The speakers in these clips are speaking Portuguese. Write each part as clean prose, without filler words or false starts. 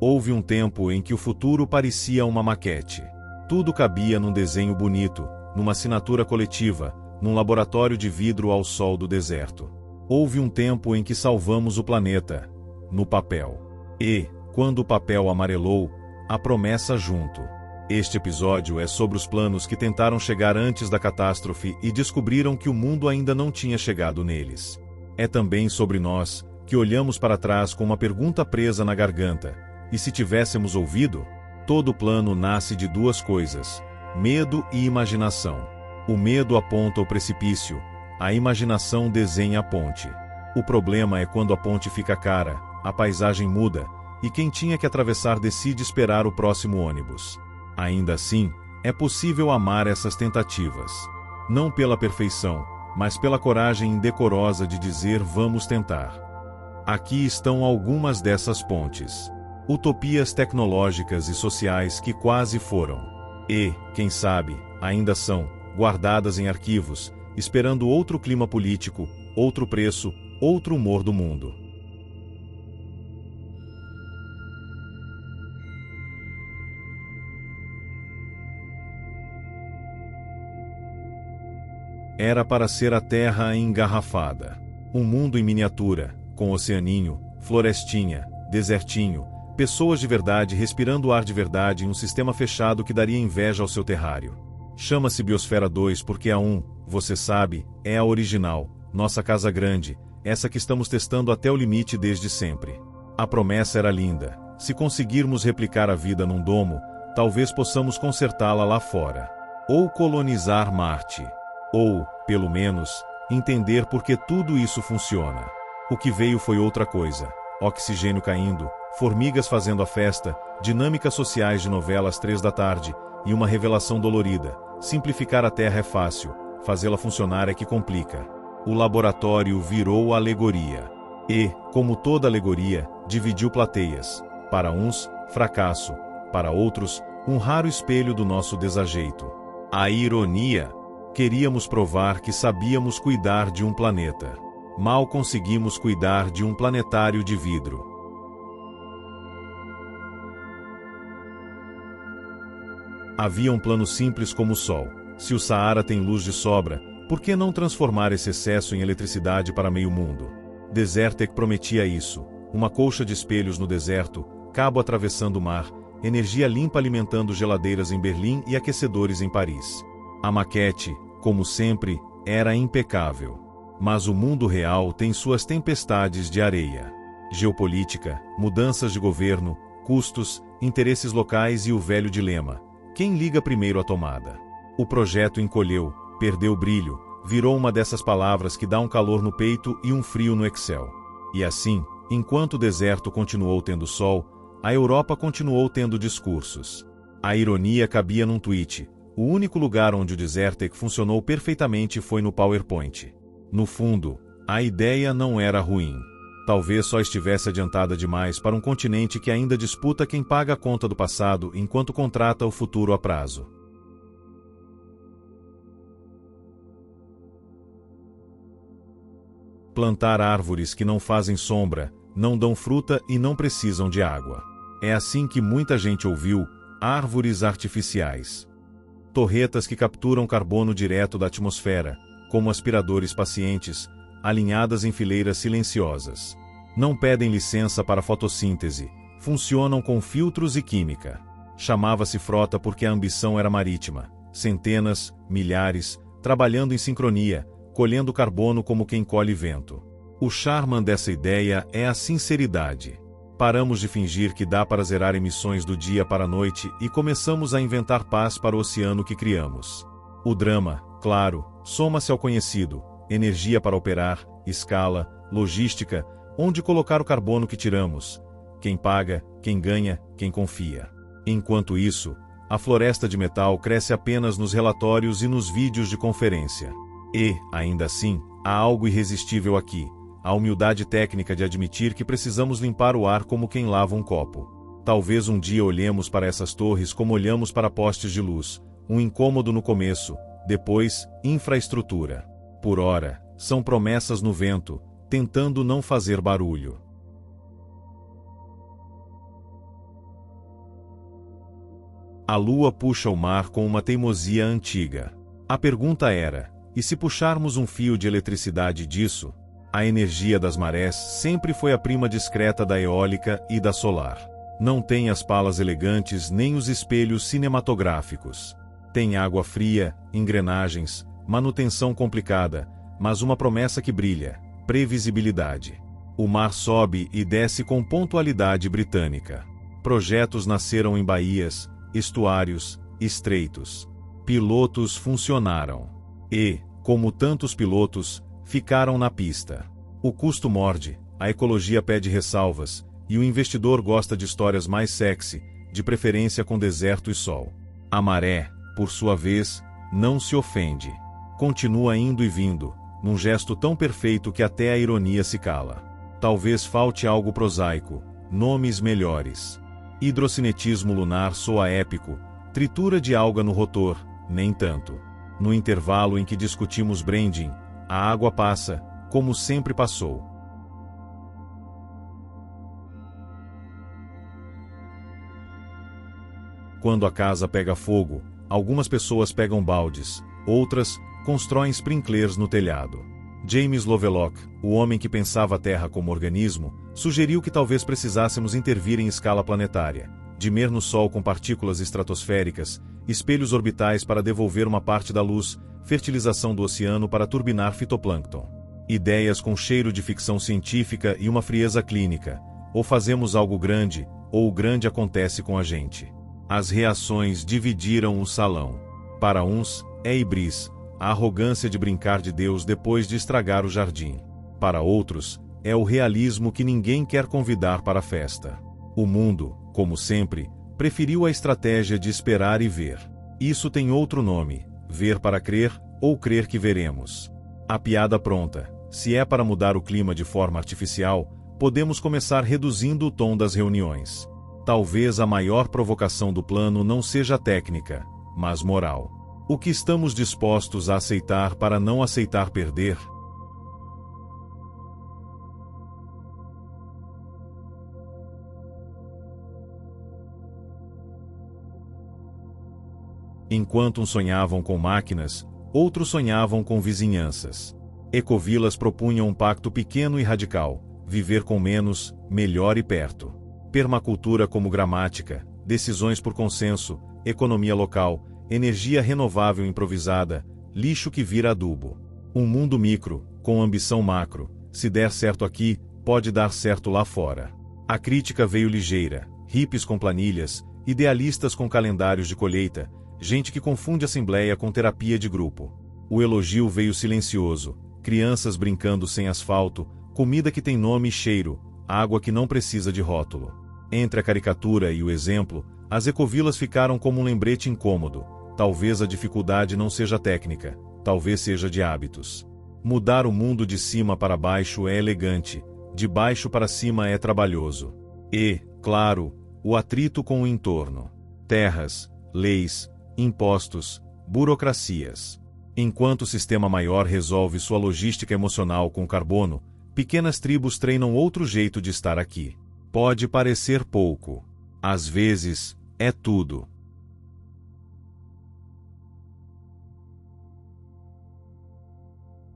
Houve um tempo em que o futuro parecia uma maquete. Tudo cabia num desenho bonito, numa assinatura coletiva, num laboratório de vidro ao sol do deserto. Houve um tempo em que salvamos o planeta, no papel. E, quando o papel amarelou, a promessa junto. Este episódio é sobre os planos que tentaram chegar antes da catástrofe e descobriram que o mundo ainda não tinha chegado neles. É também sobre nós, que olhamos para trás com uma pergunta presa na garganta. E se tivéssemos ouvido? Todo plano nasce de duas coisas: medo e imaginação. O medo aponta o precipício, a imaginação desenha a ponte. O problema é quando a ponte fica cara, a paisagem muda, e quem tinha que atravessar decide esperar o próximo ônibus. Ainda assim, é possível amar essas tentativas. Não pela perfeição, mas pela coragem indecorosa de dizer vamos tentar. Aqui estão algumas dessas pontes. Utopias tecnológicas e sociais que quase foram. E, quem sabe, ainda são, guardadas em arquivos, esperando outro clima político, outro preço, outro humor do mundo. Era para ser a Terra engarrafada. Um mundo em miniatura, com oceaninho, florestinha, desertinho, pessoas de verdade respirando ar de verdade em um sistema fechado que daria inveja ao seu terrário. Chama-se Biosfera 2 porque a 1, você sabe, é a original, nossa casa grande, essa que estamos testando até o limite desde sempre. A promessa era linda. Se conseguirmos replicar a vida num domo, talvez possamos consertá-la lá fora. Ou colonizar Marte. Ou, pelo menos, entender por que tudo isso funciona. O que veio foi outra coisa. Oxigênio caindo, formigas fazendo a festa, dinâmicas sociais de novela às 3 da tarde, e uma revelação dolorida. Simplificar a Terra é fácil, fazê-la funcionar é que complica. O laboratório virou alegoria. E, como toda alegoria, dividiu plateias. Para uns, fracasso. Para outros, um raro espelho do nosso desajeito. A ironia. Queríamos provar que sabíamos cuidar de um planeta. Mal conseguimos cuidar de um planetário de vidro. Havia um plano simples como o Sol. Se o Saara tem luz de sobra, por que não transformar esse excesso em eletricidade para meio mundo? Desertec prometia isso. Uma colcha de espelhos no deserto, cabo atravessando o mar, energia limpa alimentando geladeiras em Berlim e aquecedores em Paris. A maquete, como sempre, era impecável. Mas o mundo real tem suas tempestades de areia. Geopolítica, mudanças de governo, custos, interesses locais e o velho dilema: quem liga primeiro a tomada? O projeto encolheu, perdeu brilho, virou uma dessas palavras que dá um calor no peito e um frio no Excel. E assim, enquanto o deserto continuou tendo sol, a Europa continuou tendo discursos. A ironia cabia num tweet. O único lugar onde o Desertec funcionou perfeitamente foi no PowerPoint. No fundo, a ideia não era ruim. Talvez só estivesse adiantada demais para um continente que ainda disputa quem paga a conta do passado enquanto contrata o futuro a prazo. Plantar árvores que não fazem sombra, não dão fruta e não precisam de água. É assim que muita gente ouviu: árvores artificiais. Torretas que capturam carbono direto da atmosfera, como aspiradores pacientes, alinhadas em fileiras silenciosas. Não pedem licença para fotossíntese, funcionam com filtros e química. Chamava-se frota porque a ambição era marítima. Centenas, milhares, trabalhando em sincronia, colhendo carbono como quem colhe vento. O charme dessa ideia é a sinceridade. Paramos de fingir que dá para zerar emissões do dia para a noite e começamos a inventar paz para o oceano que criamos. O drama, claro, soma-se ao conhecido: energia para operar, escala, logística, onde colocar o carbono que tiramos. Quem paga, quem ganha, quem confia. Enquanto isso, a floresta de metal cresce apenas nos relatórios e nos vídeos de conferência. E, ainda assim, há algo irresistível aqui: a humildade técnica de admitir que precisamos limpar o ar como quem lava um copo. Talvez um dia olhemos para essas torres como olhamos para postes de luz: um incômodo no começo, depois, infraestrutura. Por ora, são promessas no vento, tentando não fazer barulho. A lua puxa o mar com uma teimosia antiga. A pergunta era: e se puxarmos um fio de eletricidade disso? A energia das marés sempre foi a prima discreta da eólica e da solar. Não tem as palas elegantes nem os espelhos cinematográficos. Tem água fria, engrenagens, manutenção complicada, mas uma promessa que brilha: previsibilidade. O mar sobe e desce com pontualidade britânica. Projetos nasceram em baías, estuários, estreitos. Pilotos funcionaram. E, como tantos pilotos, ficaram na pista. O custo morde, a ecologia pede ressalvas, e o investidor gosta de histórias mais sexy, de preferência com deserto e sol. A maré, por sua vez, não se ofende. Continua indo e vindo, num gesto tão perfeito que até a ironia se cala. Talvez falte algo prosaico, nomes melhores. Hidrocinetismo lunar soa épico, tritura de alga no rotor, nem tanto. No intervalo em que discutimos branding, a água passa, como sempre passou. Quando a casa pega fogo, algumas pessoas pegam baldes, outras constroem sprinklers no telhado. James Lovelock, o homem que pensava a Terra como organismo, sugeriu que talvez precisássemos intervir em escala planetária, dimer no Sol com partículas estratosféricas, espelhos orbitais para devolver uma parte da luz, fertilização do oceano para turbinar fitoplâncton. Ideias com cheiro de ficção científica e uma frieza clínica. Ou fazemos algo grande, ou o grande acontece com a gente. As reações dividiram o salão. Para uns, é hibris, a arrogância de brincar de Deus depois de estragar o jardim. Para outros, é o realismo que ninguém quer convidar para a festa. O mundo, como sempre, preferiu a estratégia de esperar e ver. Isso tem outro nome: ver para crer, ou crer que veremos. A piada pronta: se é para mudar o clima de forma artificial, podemos começar reduzindo o tom das reuniões. Talvez a maior provocação do plano não seja técnica, mas moral. O que estamos dispostos a aceitar para não aceitar perder? Enquanto uns sonhavam com máquinas, outros sonhavam com vizinhanças. Ecovilas propunham um pacto pequeno e radical: viver com menos, melhor e perto. Permacultura como gramática, decisões por consenso, economia local, energia renovável improvisada, lixo que vira adubo. Um mundo micro, com ambição macro: se der certo aqui, pode dar certo lá fora. A crítica veio ligeira: hippies com planilhas, idealistas com calendários de colheita, gente que confunde assembleia com terapia de grupo. O elogio veio silencioso: crianças brincando sem asfalto, comida que tem nome e cheiro, água que não precisa de rótulo. Entre a caricatura e o exemplo, as ecovilas ficaram como um lembrete incômodo: talvez a dificuldade não seja técnica, talvez seja de hábitos. Mudar o mundo de cima para baixo é elegante, de baixo para cima é trabalhoso. E, claro, o atrito com o entorno. Terras, leis, impostos, burocracias. Enquanto o sistema maior resolve sua logística emocional com carbono, pequenas tribos treinam outro jeito de estar aqui. Pode parecer pouco. Às vezes, é tudo.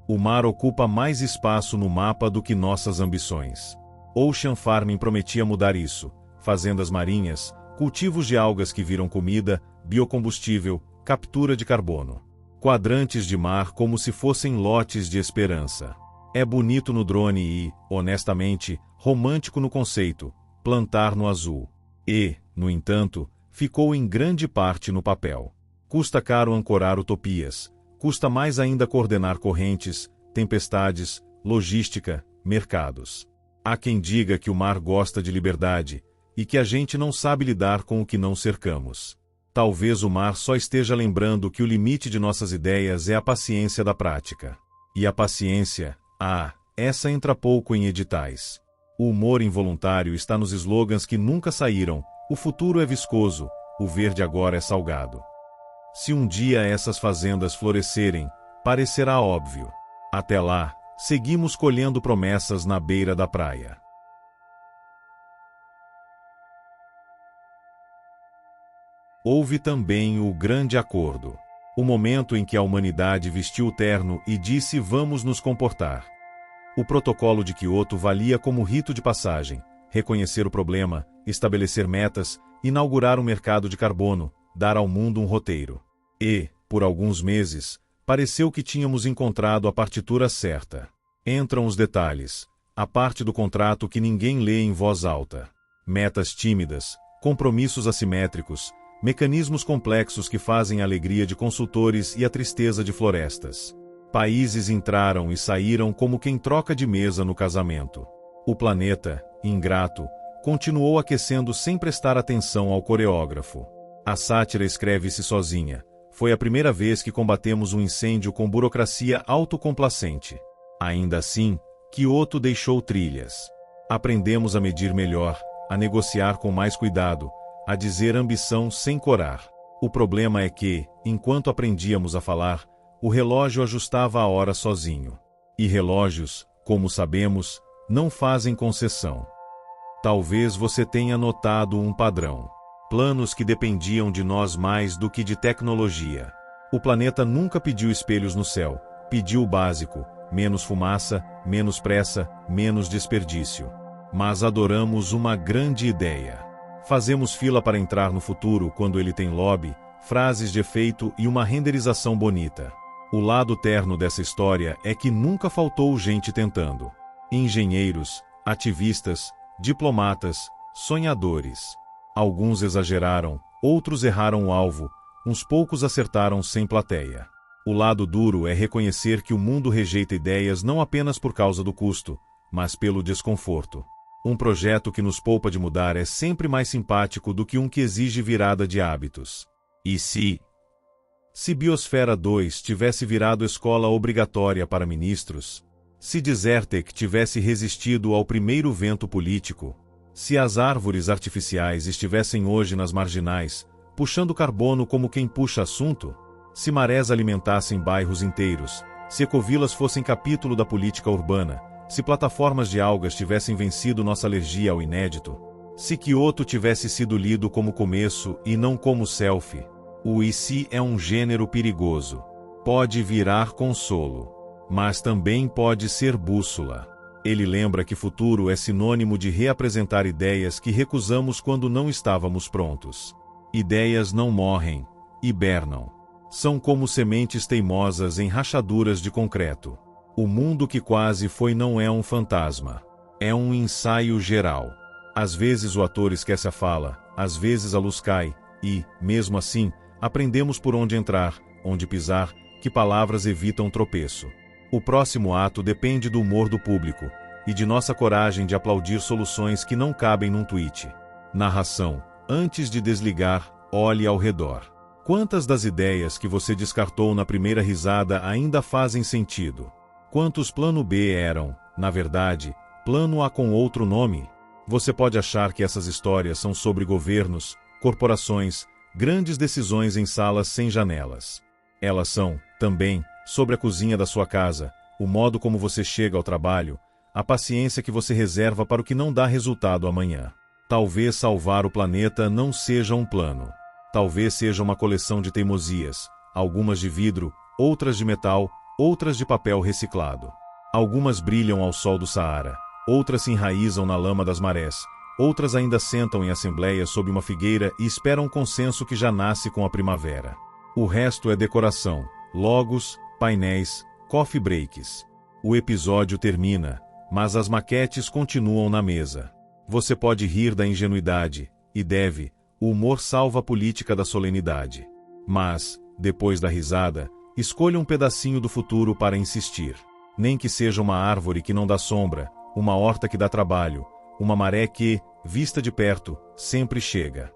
O mar ocupa mais espaço no mapa do que nossas ambições. Ocean Farming prometia mudar isso: fazendas marinhas, cultivos de algas que viram comida, biocombustível, captura de carbono. Quadrantes de mar como se fossem lotes de esperança. É bonito no drone e, honestamente, romântico no conceito: plantar no azul. E, no entanto, ficou em grande parte no papel. Custa caro ancorar utopias. Custa mais ainda coordenar correntes, tempestades, logística, mercados. Há quem diga que o mar gosta de liberdade e que a gente não sabe lidar com o que não cercamos. Talvez o mar só esteja lembrando que o limite de nossas ideias é a paciência da prática. E a paciência, essa entra pouco em editais. O humor involuntário está nos slogans que nunca saíram: o futuro é viscoso, o verde agora é salgado. Se um dia essas fazendas florescerem, parecerá óbvio. Até lá, seguimos colhendo promessas na beira da praia. houve também o Grande Acordo. O momento em que a humanidade vestiu o terno e disse vamos nos comportar. O protocolo de Kyoto valia como rito de passagem, reconhecer o problema, estabelecer metas, inaugurar um mercado de carbono, dar ao mundo um roteiro. E, por alguns meses, pareceu que tínhamos encontrado a partitura certa. Entram os detalhes, a parte do contrato que ninguém lê em voz alta. Metas tímidas, compromissos assimétricos, mecanismos complexos que fazem a alegria de consultores e a tristeza de florestas. Países entraram e saíram como quem troca de mesa no casamento. O planeta, ingrato, continuou aquecendo sem prestar atenção ao coreógrafo. A sátira escreve-se sozinha. Foi a primeira vez que combatemos um incêndio com burocracia autocomplacente. Ainda assim, Kyoto deixou trilhas. Aprendemos a medir melhor, a negociar com mais cuidado, a dizer ambição sem corar. O problema é que, enquanto aprendíamos a falar, o relógio ajustava a hora sozinho. E relógios, como sabemos, não fazem concessão. Talvez você tenha notado um padrão. Planos que dependiam de nós mais do que de tecnologia. O planeta nunca pediu espelhos no céu, pediu o básico, menos fumaça, menos pressa, menos desperdício. Mas adoramos uma grande ideia. Fazemos fila para entrar no futuro quando ele tem lobby, frases de efeito e uma renderização bonita. O lado terno dessa história é que nunca faltou gente tentando. Engenheiros, ativistas, diplomatas, sonhadores. Alguns exageraram, outros erraram o alvo, uns poucos acertaram sem plateia. O lado duro é reconhecer que o mundo rejeita ideias não apenas por causa do custo, mas pelo desconforto. Um projeto que nos poupa de mudar é sempre mais simpático do que um que exige virada de hábitos. E se Biosfera 2 tivesse virado escola obrigatória para ministros? Se Desertec tivesse resistido ao primeiro vento político? Se as árvores artificiais estivessem hoje nas marginais, puxando carbono como quem puxa assunto? Se marés alimentassem bairros inteiros? Se ecovilas fossem capítulo da política urbana? Se plataformas de algas tivessem vencido nossa alergia ao inédito? Se Kyoto tivesse sido lido como começo e não como selfie? O e se é um gênero perigoso. Pode virar consolo, mas também pode ser bússola. Ele lembra que futuro é sinônimo de reapresentar ideias que recusamos quando não estávamos prontos. Ideias não morrem, hibernam. São como sementes teimosas em rachaduras de concreto. O mundo que quase foi não é um fantasma. É um ensaio geral. Às vezes o ator esquece a fala, às vezes a luz cai, e, mesmo assim, aprendemos por onde entrar, onde pisar, que palavras evitam tropeço. O próximo ato depende do humor do público, e de nossa coragem de aplaudir soluções que não cabem num tweet. Narração. Antes de desligar, olhe ao redor. Quantas das ideias que você descartou na primeira risada ainda fazem sentido? Quantos plano B eram, na verdade, plano A com outro nome? Você pode achar que essas histórias são sobre governos, corporações, grandes decisões em salas sem janelas. Elas são, também, sobre a cozinha da sua casa, o modo como você chega ao trabalho, a paciência que você reserva para o que não dá resultado amanhã. Talvez salvar o planeta não seja um plano. Talvez seja uma coleção de teimosias, algumas de vidro, outras de metal, outras de papel reciclado. Algumas brilham ao sol do Saara, outras se enraizam na lama das marés, outras ainda sentam em assembleia sob uma figueira e esperam um consenso que já nasce com a primavera. O resto é decoração, logos, painéis, coffee breaks. O episódio termina, mas as maquetes continuam na mesa. Você pode rir da ingenuidade, e deve, o humor salva a política da solenidade. Mas, depois da risada, escolha um pedacinho do futuro para insistir. Nem que seja uma árvore que não dá sombra, uma horta que dá trabalho, uma maré que, vista de perto, sempre chega.